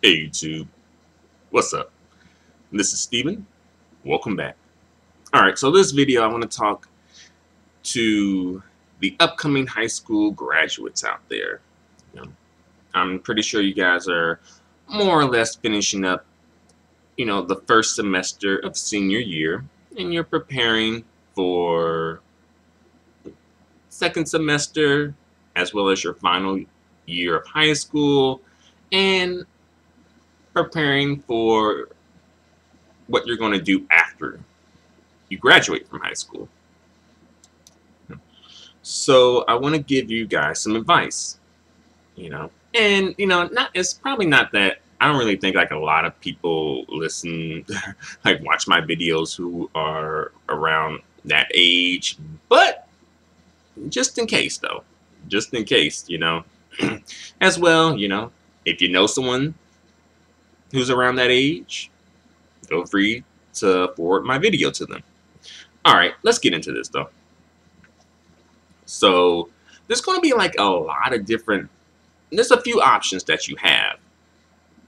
Hey YouTube, what's up? This is Steven. Welcome back. Alright, so this video I want to talk to the upcoming high school graduates out there. You know, I'm pretty sure you guys are more or less finishing up, the first semester of senior year, and you're preparing for second semester as well as your final year of high school and preparing for what you're going to do after you graduate from high school. So I want to give you guys some advice, and not it's probably not that I don't really think like a lot of people listen, like watch my videos who are around that age, but just in case though, just in case, as well, if you know someone who's around that age, feel free to forward my video to them. All right, let's get into this though. So there's going to be like a lot of different, there's a few options that you have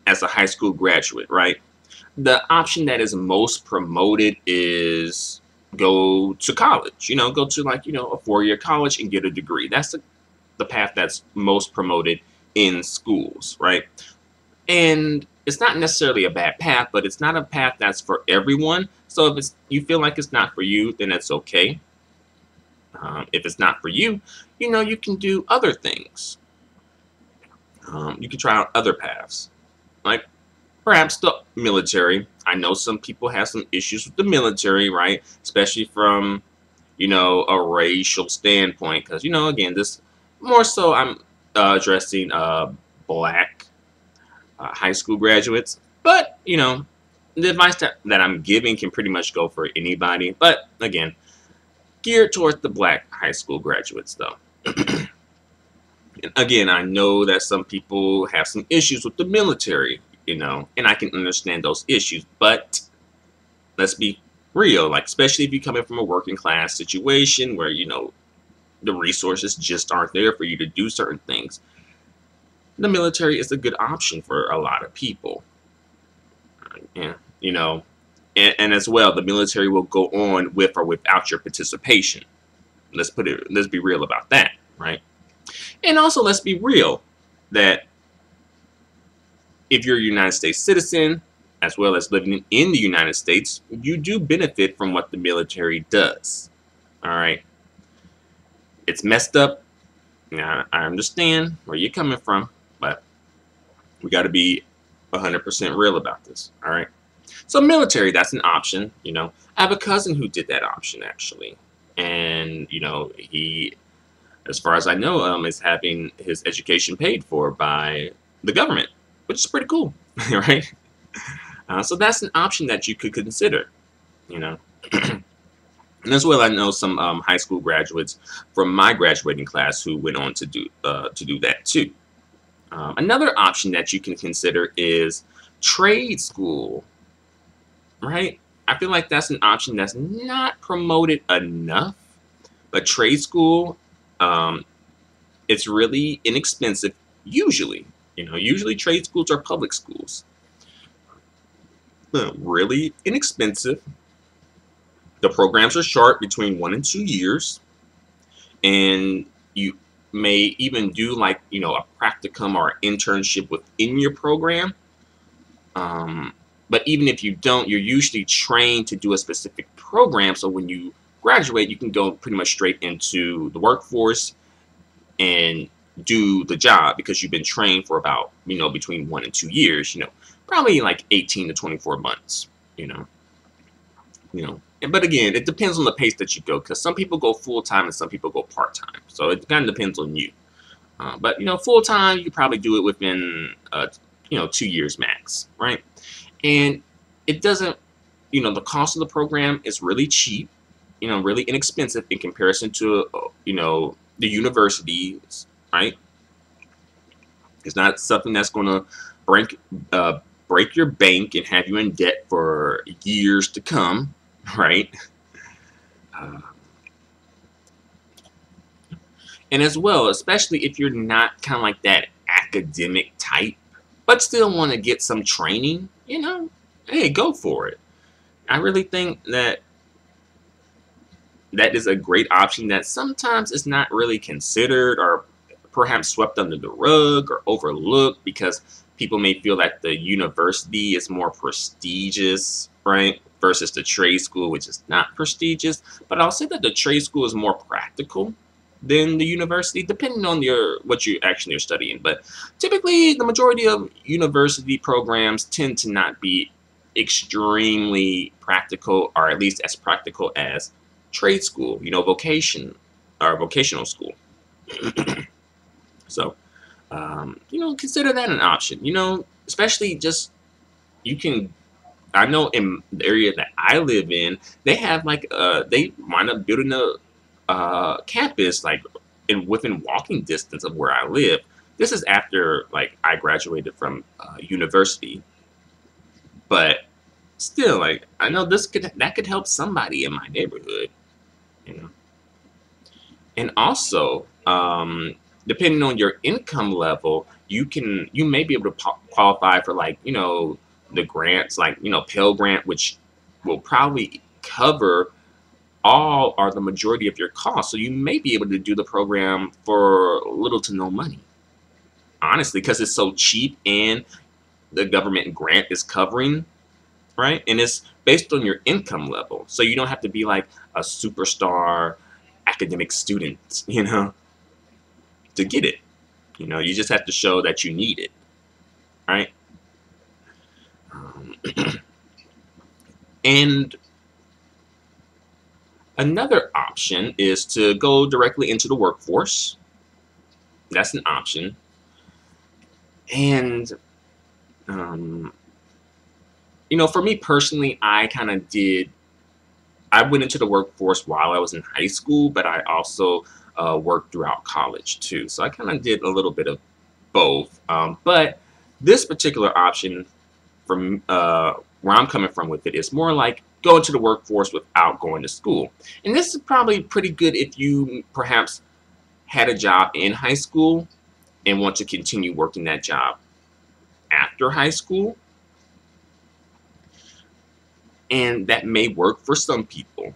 as a high school graduate, right? The option that is most promoted is go to college, go to like, a 4-year college and get a degree. That's the path that's most promoted in schools, right? And it's not necessarily a bad path, but it's not a path that's for everyone. So if you feel like it's not for you, then it's okay. If it's not for you, you can do other things. You can try out other paths, like perhaps the military. I know some people have some issues with the military, right? Especially from, a racial standpoint, because, again, this more so I'm addressing black high school graduates. But, the advice that I'm giving can pretty much go for anybody. But again, geared towards the black high school graduates, though. Again, I know that some people have some issues with the military, and I can understand those issues, but let's be real, like, especially if you're coming from a working class situation where, the resources just aren't there for you to do certain things. The military is a good option for a lot of people. Yeah, and as well, the military will go on with or without your participation. Let's be real about that, right? And also, let's be real that if you're a United States citizen, as well as living in the United States, you do benefit from what the military does. All right. It's messed up. Now, I understand where you're coming from, but we got to be 100% real about this. All right. So military, that's an option. I have a cousin who did that option actually. And, he, as far as I know, is having his education paid for by the government, which is pretty cool, right? So that's an option that you could consider, And as well, I know some high school graduates from my graduating class who went on to do that too. Another option that you can consider is trade school, right? I feel like that's an option that's not promoted enough, but trade school, it's really inexpensive. Usually, usually trade schools are public schools. Really inexpensive. The programs are short, between 1 and 2 years, and you may even do like a practicum or internship within your program. But even if you don't, you're usually trained to do a specific program. So when you graduate, you can go pretty much straight into the workforce and do the job because you've been trained for about, between 1 and 2 years, probably like 18 to 24 months, But again, it depends on the pace that you go, because some people go full-time and some people go part-time. So it kind of depends on you. But, full-time, you probably do it within, 2 years max, right? And it doesn't, the cost of the program is really cheap, really inexpensive in comparison to, the universities, right? It's not something that's going to break your bank and have you in debt for years to come, right? And as well, especially if you're not kind of like that academic type, but still want to get some training, hey, go for it. I really think that that is a great option that sometimes is not really considered, or perhaps swept under the rug or overlooked, because people may feel that the university is more prestigious, right, versus the trade school, which is not prestigious. But I'll say that the trade school is more practical than the university, depending on what you actually are studying. But typically, the majority of university programs tend to not be extremely practical, or at least as practical as trade school, vocational school. So, consider that an option. Especially just you can. I know in the area that I live in, they have they wind up building a campus within walking distance of where I live. This is after I graduated from university, but still, I know that could help somebody in my neighborhood, you know. And also, depending on your income level, you may be able to qualify for the grants, Pell Grant, which will probably cover all or the majority of your costs. So you may be able to do the program for little to no money, honestly, because it's so cheap and the government grant is covering, right? And it's based on your income level. So you don't have to be like a superstar academic student, to get it. You just have to show that you need it, right? And another option is to go directly into the workforce. That's an option. And, for me personally, I went into the workforce while I was in high school, but I also worked throughout college too. So I kind of did a little bit of both. But this particular option, from where I'm coming from with it, is more like go into the workforce without going to school. And this is probably pretty good if you perhaps had a job in high school and want to continue working that job after high school. And that may work for some people,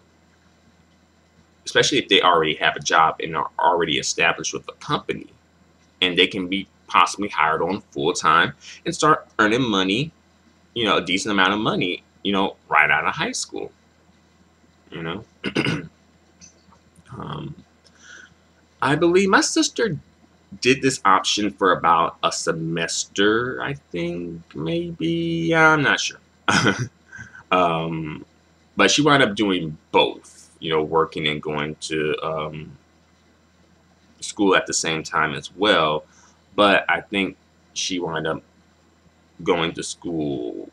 especially if they already have a job and are already established with a company, and they can be possibly hired on full time and start earning money, a decent amount of money, right out of high school. I believe my sister did this option for about a semester, I think, maybe. I'm not sure. But she wound up doing both, working and going to school at the same time as well. But I think she wound up going to school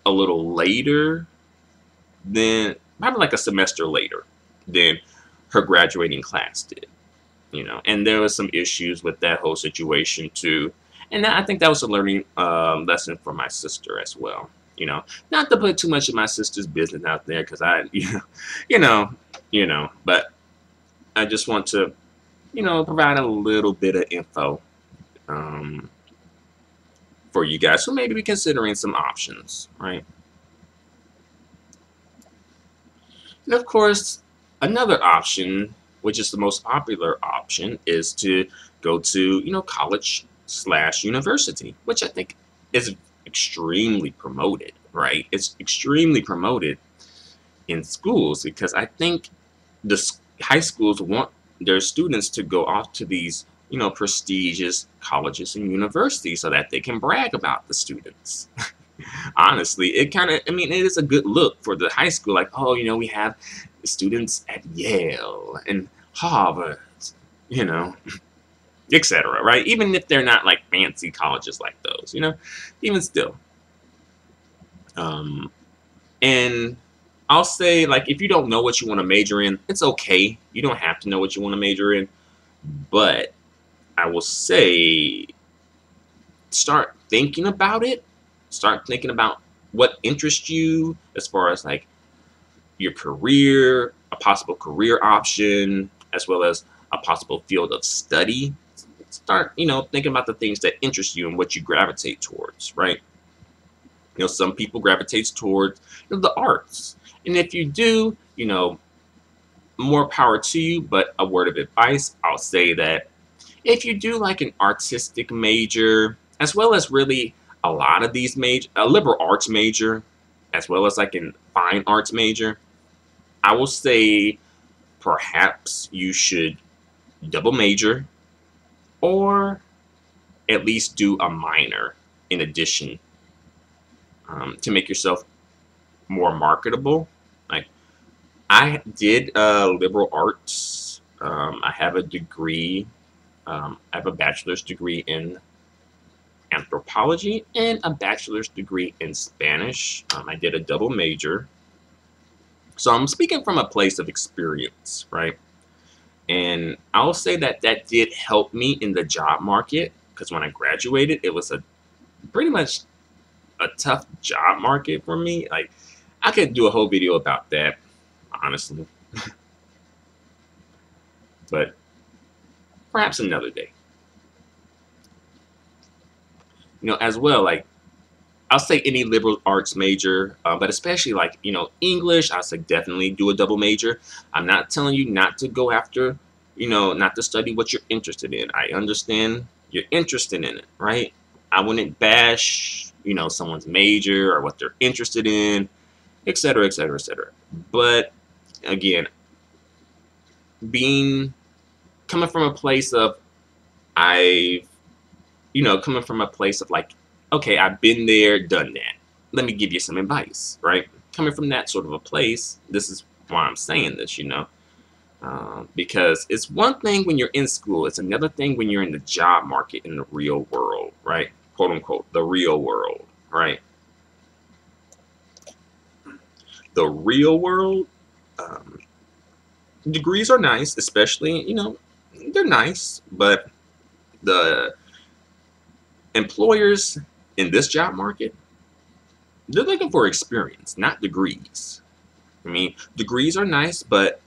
a little later probably like a semester later than her graduating class did, and there was some issues with that whole situation too. And I think that was a learning lesson for my sister as well. Not to put too much of my sister's business out there, because but I just want to, provide a little bit of info for you guys who may be considering some options, right? And of course, another option, which is the most popular option, is to go to, college/university, which I think is extremely promoted, right? It's extremely promoted in schools, because I think the high schools want their students to go off to these, prestigious colleges and universities so that they can brag about the students. Honestly, it is a good look for the high school, like, oh, we have students at Yale and Harvard, etc., right? Even if they're not like fancy colleges like those, even still. And I'll say, if you don't know what you want to major in, it's okay. You don't have to know what you want to major in. But I will say, start thinking about it. Start thinking about what interests you as far as your career, a possible career option, as well as a possible field of study. start, thinking about the things that interest you and what you gravitate towards, right? Some people gravitate towards the arts. And if you do, more power to you. But a word of advice, I'll say that if you do like an artistic major, as well as really a lot of these a liberal arts major, as well as like a fine arts major, I will say perhaps you should double major or at least do a minor in addition, to make yourself more marketable. Like I did liberal arts. I have a degree. I have a bachelor's degree in anthropology and a bachelor's degree in Spanish. I did a double major. So I'm speaking from a place of experience, right? And I'll say that that did help me in the job market, because when I graduated, it was a pretty much a tough job market for me. Like I could do a whole video about that, honestly, but perhaps another day. As well, like I'll say any liberal arts major, but especially like, English, I say definitely do a double major. I'm not telling you not to go after, not to study what you're interested in. I understand you're interested in it, right? I wouldn't bash, someone's major or what they're interested in, etc., etc., etc. But again, coming from a place of coming from a place of like, okay, I've been there, done that. Let me give you some advice, right? Coming from that sort of a place, this is why I'm saying this, because it's one thing when you're in school, it's another thing when you're in the job market in the real world, right? Quote unquote, the real world, right? The real world, degrees are nice, especially, they're nice, but the employers in this job market, they're looking for experience, not degrees. I mean, degrees are nice, but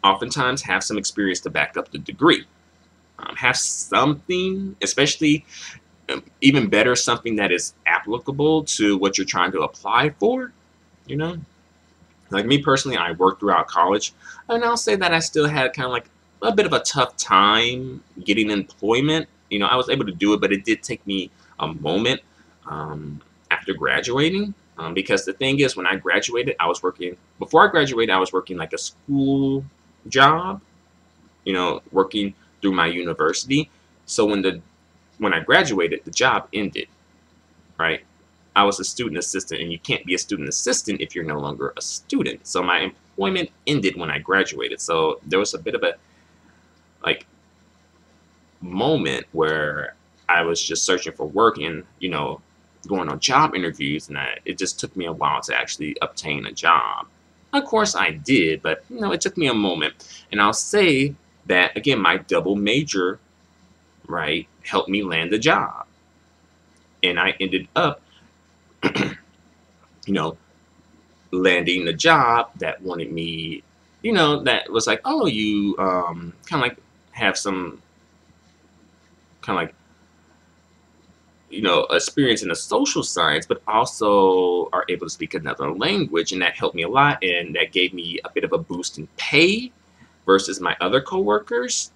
oftentimes have some experience to back up the degree. Have something, especially even better, something that is applicable to what you're trying to apply for, Like me personally, I worked throughout college, and I'll say that I still had kind of like a bit of a tough time getting employment. I was able to do it, but it did take me a moment after graduating. Because the thing is, when I graduated, before I graduated, I was working like a school job, working through my university. So when I graduated, the job ended, right? I was a student assistant, and you can't be a student assistant if you're no longer a student. So my employment ended when I graduated. So there was a bit of a moment where I was just searching for work and, going on job interviews, and it just took me a while to actually obtain a job. Of course I did, but it took me a moment. And I'll say that again, my double major, right, helped me land a job. And I ended up landing the job that wanted me, that was like, oh, you kind of like have some kind of like, experience in the social science, but also are able to speak another language, and that helped me a lot, and that gave me a bit of a boost in pay versus my other coworkers,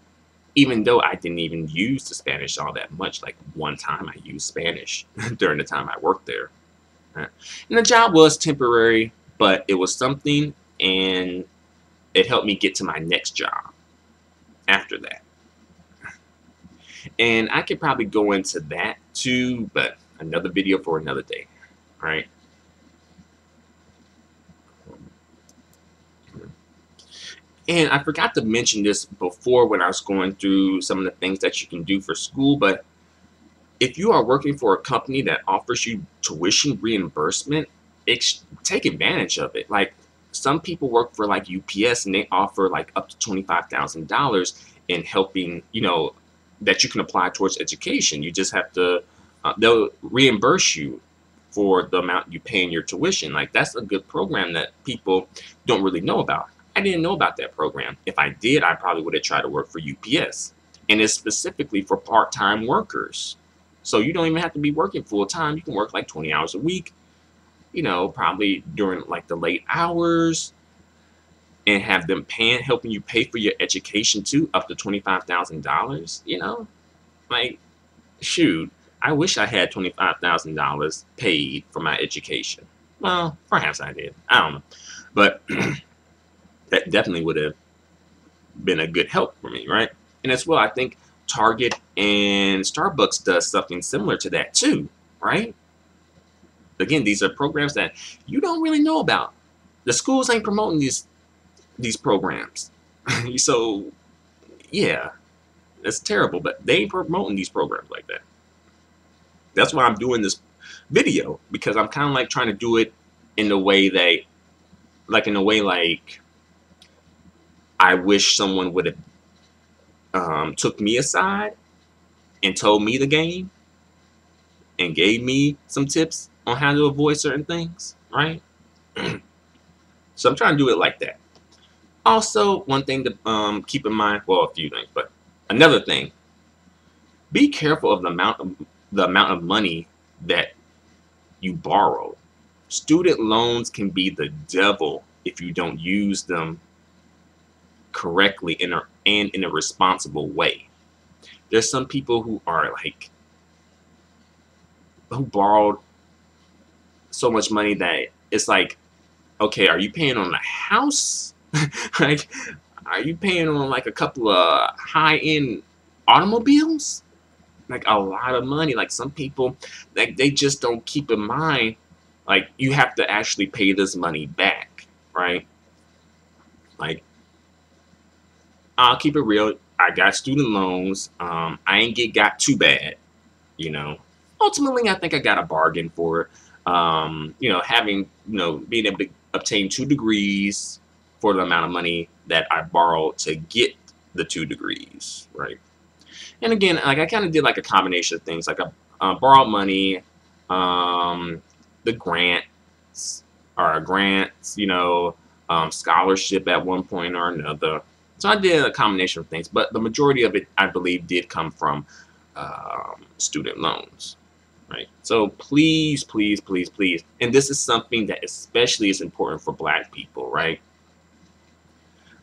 even though I didn't even use the Spanish all that much. Like one time I used Spanish during the time I worked there. And the job was temporary, but it was something, and it helped me get to my next job after that. And I could probably go into that too, but another video for another day, right? And I forgot to mention this before when I was going through some of the things that you can do for school, but if you are working for a company that offers you tuition reimbursement, take advantage of it. Like some people work for like UPS, and they offer like up to $25,000 in helping, that you can apply towards education. You just have to, they'll reimburse you for the amount you pay in your tuition. Like that's a good program that people don't really know about. I didn't know about that program. If I did, I probably would have tried to work for UPS. and it's specifically for part-time workers. So you don't even have to be working full-time. You can work like 20 hours a week, probably during like the late hours, and have them helping you pay for your education too, up to $25,000. Like, shoot, I wish I had $25,000 paid for my education. Well, perhaps I did. I don't know, but that definitely would have been a good help for me, right? And as well, I think Target and Starbucks does something similar to that too, right? Again, these are programs that you don't really know about. The schools ain't promoting these programs. So yeah, that's terrible, but they ain't promoting these programs like that. That's why I'm doing this video, because I'm kind of like trying to do it in a way like I wish someone would have took me aside and told me the game and gave me some tips on how to avoid certain things, right? So I'm trying to do it like that. Also, one thing to keep in mind, well, a few things, but another thing, be careful of the amount of money that you borrow. Student loans can be the devil if you don't use them correctly and in a responsible way. There's some people who are like, who borrowed so much money that it's like, okay, are you paying on a house? Like, are you paying on like a couple of high-end automobiles? Like a lot of money. Like some people, like they just don't keep in mind, like you have to actually pay this money back, right? Like, I'll keep it real. I got student loans. I ain't got too bad, Ultimately, I think I got a bargain for it. Having, being able to obtain 2 degrees for the amount of money that I borrowed to get the 2 degrees, right? And again, like I kind of did like a combination of things, like I borrowed money, the grants, scholarship at one point or another. So I did a combination of things, but the majority of it, I believe, did come from student loans, right? So please, please, please, please, and this is something that especially is important for Black people, right?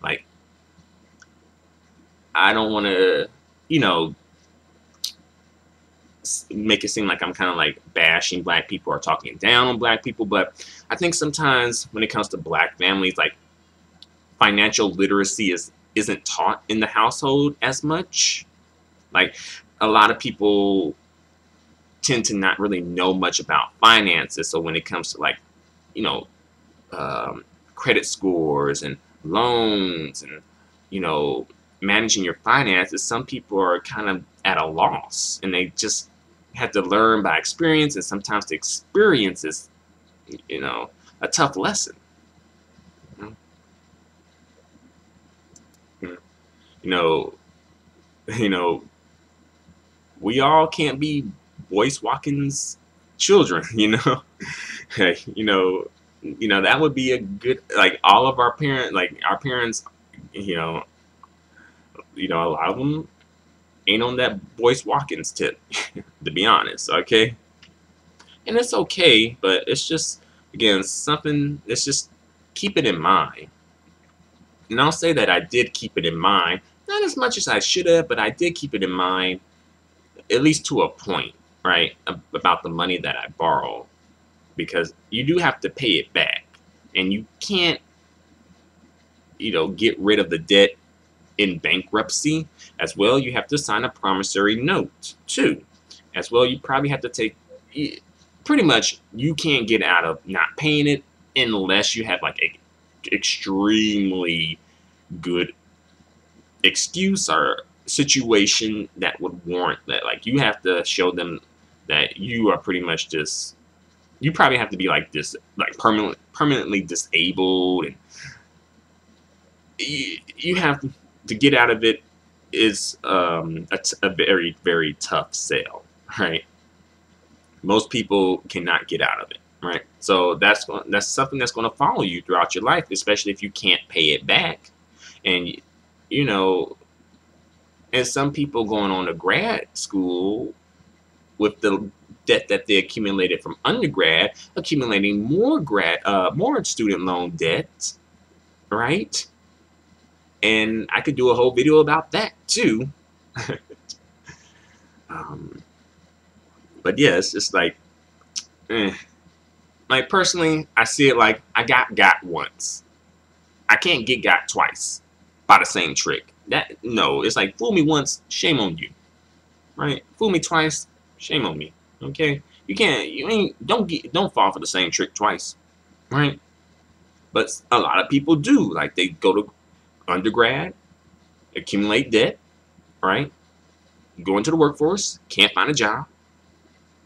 Like, I don't want to, make it seem like I'm kind of like bashing Black people or talking down on Black people, but I think sometimes when it comes to Black families, like financial literacy isn't taught in the household as much. Like a lot of people tend to not really know much about finances, so when it comes to like, credit scores and loans and, managing your finances, some people are kind of at a loss, and they just have to learn by experience, and sometimes the experience is, a tough lesson. We all can't be Boyce Watkins children, that would be a good, like all of our parents, a lot of them ain't on that Boyce Watkins tip, to be honest, okay? And it's okay, but it's just, again, something, let's just keep it in mind. And I'll say that I did keep it in mind, not as much as I should have, but I did keep it in mind, at least to a point, right, about the money that I borrow, because you do have to pay it back, and you can't, get rid of the debt in bankruptcy. As well, you have to sign a promissory note too. As well, you probably have to take, pretty much you can't get out of not paying it unless you have like a extremely good excuse or situation that would warrant that. Like you have to show them that you are pretty much just, you probably have to be like this, like permanently disabled, and you have to get out of it is a very, very tough sell, right? Most people cannot get out of it, right? So that's something that's going to follow you throughout your life, especially if you can't pay it back. And And some people going on to grad school with the debt that they accumulated from undergrad, accumulating more student loan debt, right? And I could do a whole video about that too. um, but yeah, it's just like, eh. Like personally, I see it like I got once. I can't get got twice by the same trick. That no, it's like fool me once, shame on you, right? Fool me twice, shame on me. Okay, you ain't don't fall for the same trick twice, right? But a lot of people do. Like they go to undergrad, accumulate debt, right? Go into the workforce, can't find a job.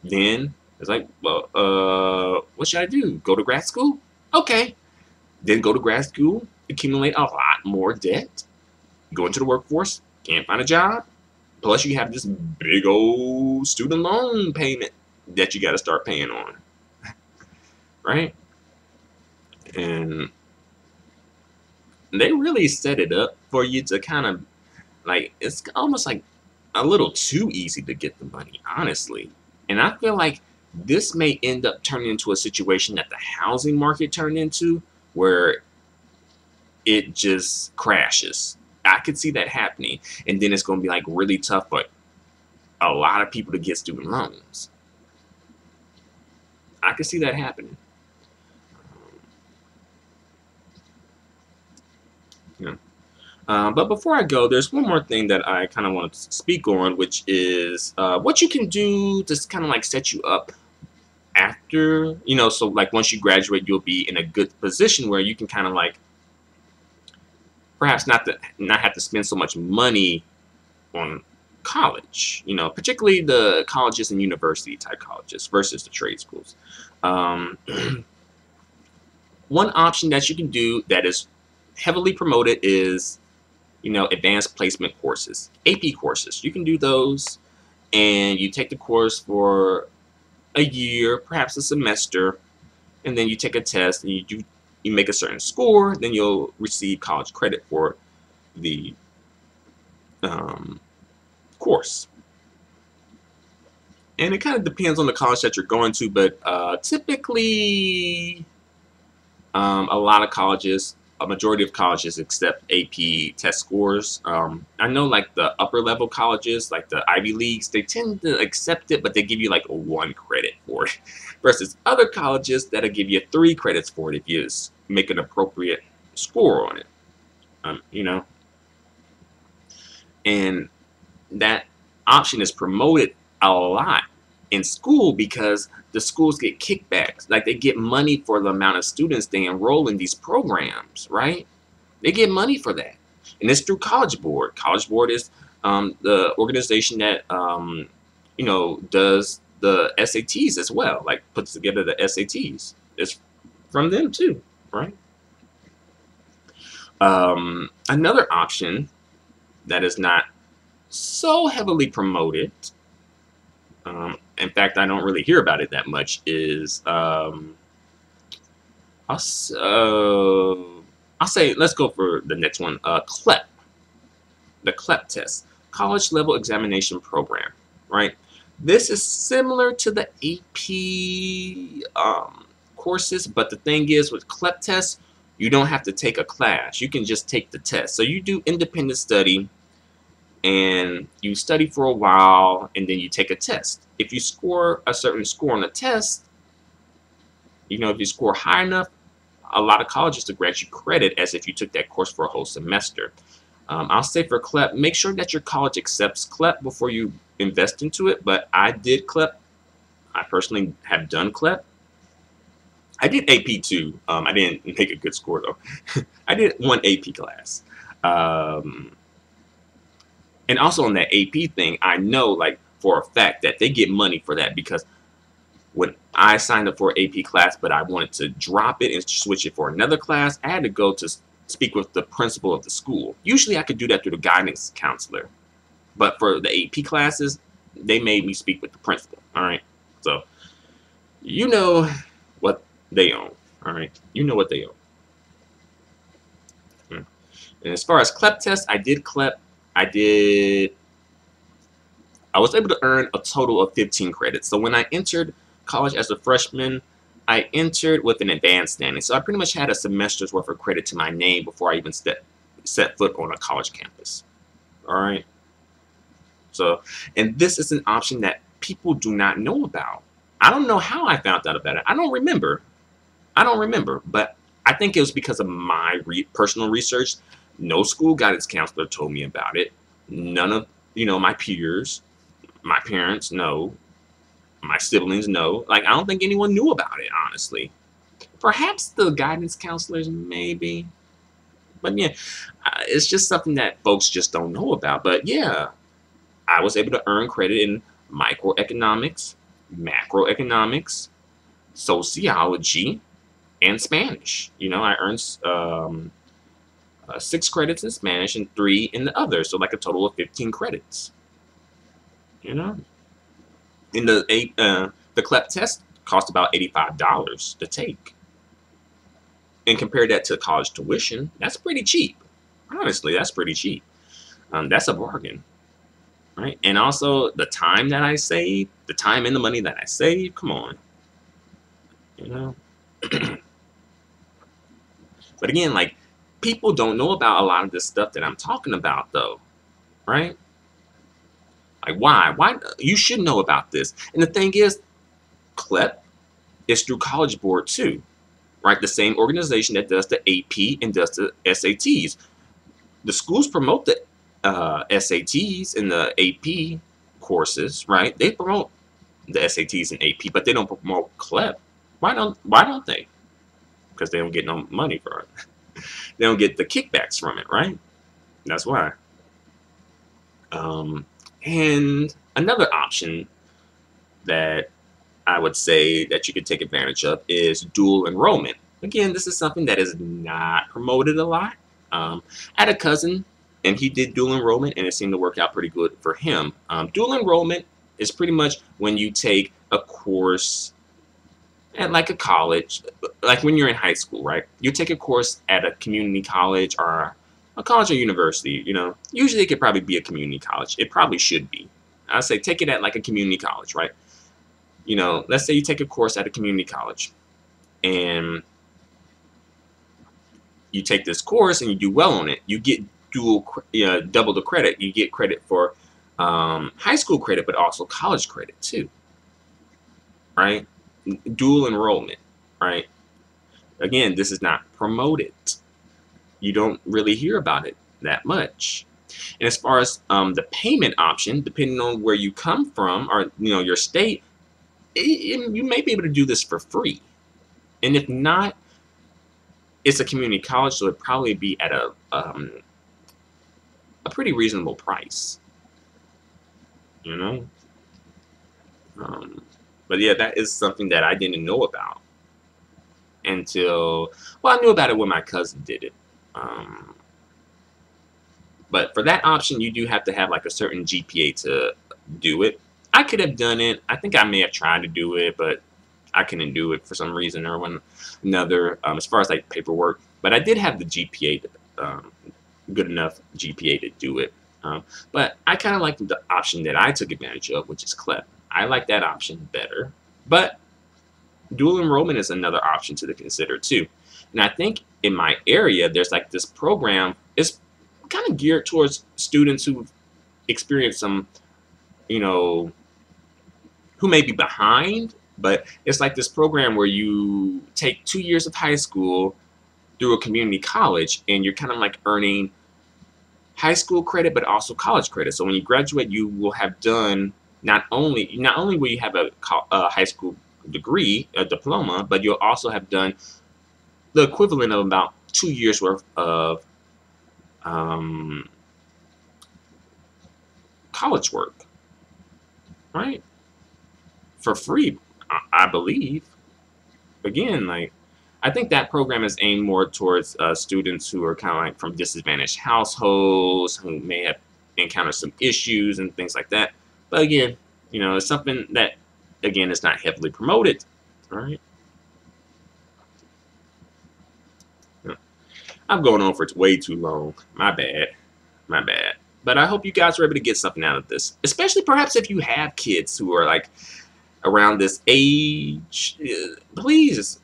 Then it's like, well, what should I do? Go to grad school? Okay. Then go to grad school, accumulate a lot more debt, go into the workforce, can't find a job. Plus, you have this big old student loan payment that you got to start paying on, right? And they really set it up for you to kind of like, it's almost like a little too easy to get the money, honestly. And I feel like this may end up turning into a situation that the housing market turned into, where it just crashes. I could see that happening. And then it's going to be like really tough for a lot of people to get student loans. I could see that happening. Yeah. But before I go, there's one more thing that I kind of want to speak on, which is what you can do to kind of like set you up after, so like once you graduate, you'll be in a good position where you can kind of like perhaps not have to spend so much money on college, particularly the colleges and university type colleges versus the trade schools. One option that you can do that is heavily promoted is, advanced placement courses, AP courses. You can do those, and you take the course for a year, perhaps a semester, and then you take a test and you make a certain score, then you'll receive college credit for the course. And it kind of depends on the college that you're going to, but typically a majority of colleges accept AP test scores. I know like the upper level colleges, like the Ivy Leagues, they tend to accept it, but they give you like 1 credit for it. Versus other colleges that'll give you 3 credits for it if you make an appropriate score on it. And that option is promoted a lot in school because the schools get kickbacks. Like they get money for the amount of students they enroll in these programs, right? They get money for that. And it's through College Board. College Board is the organization that, does the SATs as well, like puts together the SATs. It's from them too, right? Another option that is not so heavily promoted, in fact, I don't really hear about it that much, is I'll say let's go for the next one, CLEP, the CLEP test, College Level Examination Program, right? This is similar to the AP courses, but the thing is with CLEP tests, you don't have to take a class. You can just take the test. So you do independent study, and you study for a while, and then you take a test. If you score a certain score on the test, if you score high enough, a lot of colleges will grant you credit as if you took that course for a whole semester. I'll say for CLEP, make sure that your college accepts CLEP before you invest into it, but I did CLEP. I personally have done CLEP. I did AP too. I didn't make a good score though. I did 1 AP class. And also on that AP thing, I know like for a fact that they get money for that, because when I signed up for an AP class, but I wanted to drop it and switch it for another class, I had to go to speak with the principal of the school. Usually I could do that through the guidance counselor. But for the AP classes, they made me speak with the principal. All right. So you know what they own. All right. You know what they own. And as far as CLEP tests, I did CLEP. I did. I was able to earn a total of 15 credits. So when I entered college as a freshman, I entered with an advanced standing. So I pretty much had a semester's worth of credit to my name before I even set foot on a college campus. All right. So, and this is an option that people do not know about. I don't know how I found out about it. I don't remember. But I think it was because of my personal research. No school guidance counselor told me about it. None of, my peers, my parents, no. My siblings, no. Like, I don't think anyone knew about it, honestly. Perhaps the guidance counselors, maybe. But yeah, it's just something that folks just don't know about. But yeah, I was able to earn credit in microeconomics, macroeconomics, sociology, and Spanish. I earned 6 credits in Spanish and 3 in the other, so like a total of 15 credits. You know, in the CLEP test cost about $85 to take, and compare that to college tuition, that's pretty cheap. Honestly, that's pretty cheap. That's a bargain, right? And also the time that I saved, the time and the money that I saved. Come on, you know. But again, like, people don't know about a lot of this stuff that I'm talking about, though, right? Like, why? Why? You should know about this. And the thing is, CLEP is through College Board too, right? The same organization that does the AP and does the SATs. The schools promote the SATs and the AP courses, right? They promote the SATs and AP, but they don't promote CLEP. Why don't they? Because they don't get no money for it. They don't get the kickbacks from it, right? That's why. And another option that I would say that you could take advantage of is dual enrollment. Again, this is something that is not promoted a lot. I had a cousin, and he did dual enrollment, and it seemed to work out pretty good for him. Dual enrollment is pretty much when you take a course at like a college, like when you're in high school, right? You take a course at a community college or a college or university, Usually it could probably be a community college. It probably should be. I say take it at like a community college, right? Let's say you take a course at a community college and you take this course and you do well on it. You get double the credit. You get credit for high school credit, but also college credit too, right? Dual enrollment, right? Again, this is not promoted. You don't really hear about it that much. And as far as the payment option, depending on where you come from or your state, you may be able to do this for free. And if not, it's a community college, so it'd probably be at a pretty reasonable price. But yeah, that is something that I didn't know about until, well, I knew about it when my cousin did it. But for that option, you do have to have like a certain GPA to do it. I could have done it. I think I may have tried to do it, but I couldn't do it for some reason or another, as far as like paperwork. But I did have the GPA, good enough GPA to do it. But I kind of like the option that I took advantage of, which is CLEP. I like that option better. But dual enrollment is another option to consider too. And I think in my area, there's like this program. It's kind of geared towards students who've experienced some, who may be behind, but it's like this program where you take 2 years of high school through a community college, and you're kind of like earning high school credit, but also college credit. So when you graduate, you will have done not only will you have a high school degree, a diploma, but you'll also have done the equivalent of about 2 years worth of college work, right? For free, I believe. Again, like, I think that program is aimed more towards students who are kind of like from disadvantaged households, who may have encountered some issues and things like that. But again, it's something that, again, is not heavily promoted, right? I'm going on for way too long. My bad. My bad. But I hope you guys were able to get something out of this, especially perhaps if you have kids who are like around this age. Please,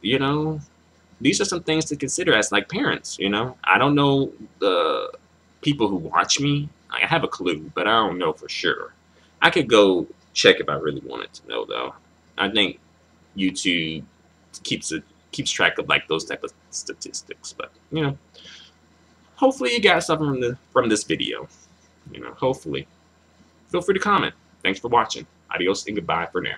these are some things to consider as like parents. I don't know the people who watch me. I have a clue, but I don't know for sure. I could go check if I really wanted to know, though. I think YouTube keeps track of like those type of statistics. But hopefully you got something from this video. Hopefully. Feel free to comment. Thanks for watching. Adios and goodbye for now.